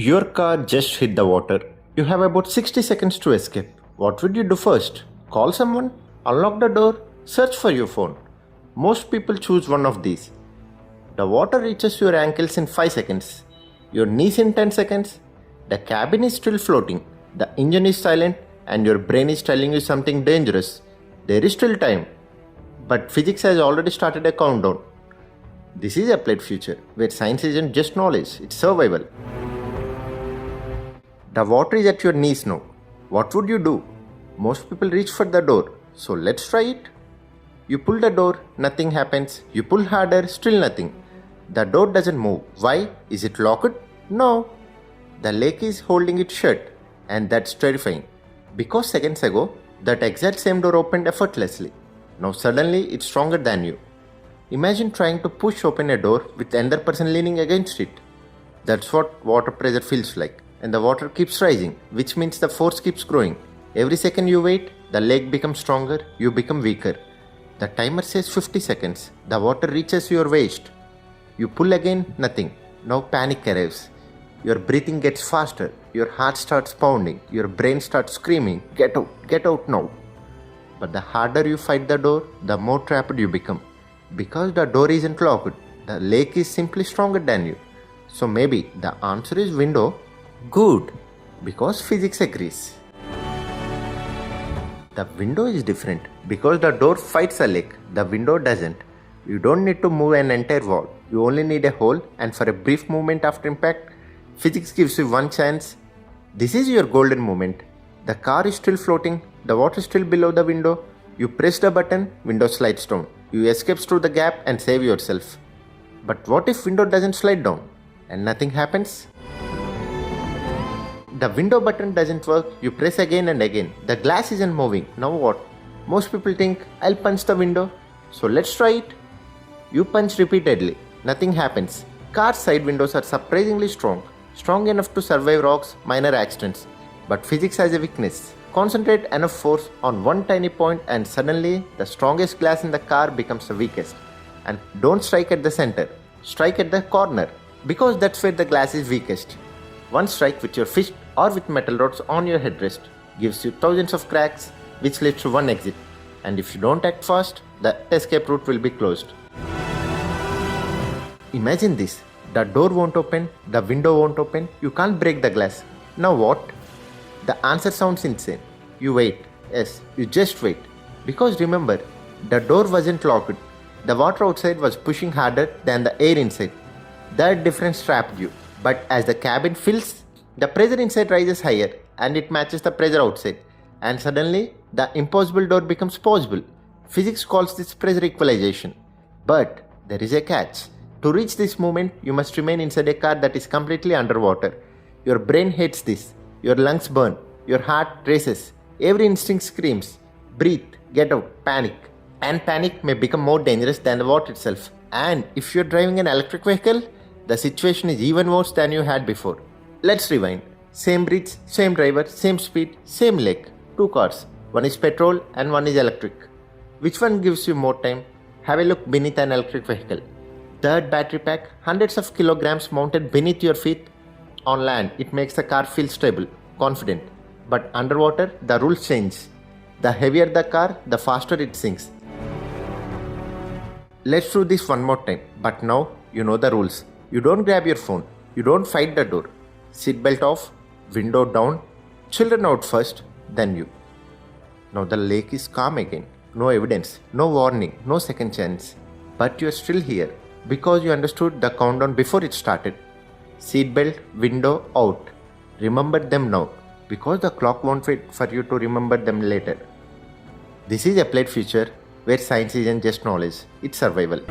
Your car just hit the water. You have about 60 seconds to escape. What would you do first? Call someone? Unlock the door? Search for your phone? Most people choose one of these. The water reaches your ankles in 5 seconds. Your knees in 10 seconds. The cabin is still floating. The engine is silent and your brain is telling you something dangerous. There is still time. But physics has already started a countdown. This is Applied Future, where science isn't just knowledge, it's survival. The water is at your knees now. What would you do? Most people reach for the door, so let's try it. You pull the door, nothing happens. You pull harder, still nothing. The door doesn't move. Why? Is it locked? No. The lake is holding it shut, and that's terrifying. Because seconds ago, that exact same door opened effortlessly. Now suddenly it's stronger than you. Imagine trying to push open a door with another person leaning against it. That's what water pressure feels like. And the water keeps rising, which means the force keeps growing. Every second you wait, the lake becomes stronger, you become weaker. The timer says 50 seconds. The water reaches your waist. You pull again, nothing. Now panic arrives. Your breathing gets faster. Your heart starts pounding. Your brain starts screaming, get out now. But the harder you fight the door, the more trapped you become. Because the door isn't locked, the lake is simply stronger than you. So maybe the answer is window. Good, because physics agrees. The window is different because the door fights a lake, the window doesn't. You don't need to move an entire wall, you only need a hole, and for a brief moment after impact, physics gives you one chance. This is your golden moment. The car is still floating, the water is still below the window. You press the button, window slides down. You escape through the gap and save yourself. But what if window doesn't slide down and nothing happens? The window button doesn't work, you press again and again. The glass isn't moving. Now what? Most people think, I'll punch the window. So let's try it. You punch repeatedly. Nothing happens. Car side windows are surprisingly strong. Strong enough to survive rocks, minor accidents. But physics has a weakness. Concentrate enough force on one tiny point and suddenly the strongest glass in the car becomes the weakest. And don't strike at the center. Strike at the corner. Because that's where the glass is weakest. One strike with your fist or with metal rods on your headrest gives you thousands of cracks, which leads to one exit. And if you don't act fast, the escape route will be closed. Imagine this. The door won't open, the window won't open, you can't break the glass. Now what? The answer sounds insane. You wait. Yes, you just wait. Because remember, the door wasn't locked. The water outside was pushing harder than the air inside. That difference trapped you. But as the cabin fills, the pressure inside rises higher and it matches the pressure outside. And suddenly, the impossible door becomes possible. Physics calls this pressure equalization. But there is a catch. To reach this moment, you must remain inside a car that is completely underwater. Your brain hates this. Your lungs burn. Your heart races. Every instinct screams. Breathe, get out, panic. And panic may become more dangerous than the water itself. And if you're driving an electric vehicle, the situation is even worse than you had before. Let's rewind. Same bridge, same driver, same speed, same lake. 2 cars. One is petrol and one is electric. Which one gives you more time? Have a look beneath an electric vehicle. That battery pack, hundreds of kilograms mounted beneath your feet. On land, it makes the car feel stable, confident. But underwater, the rules change. The heavier the car, the faster it sinks. Let's do this one more time. But now, you know the rules. You don't grab your phone. You don't fight the door. Seatbelt off, window down, children out first, then you. Now the lake is calm again. No evidence, no warning, no second chance. But you're still here because you understood the countdown before it started. Seatbelt, window, out. Remember them now because the clock won't wait for you to remember them later. This is Applied Future, where science isn't just knowledge, it's survival.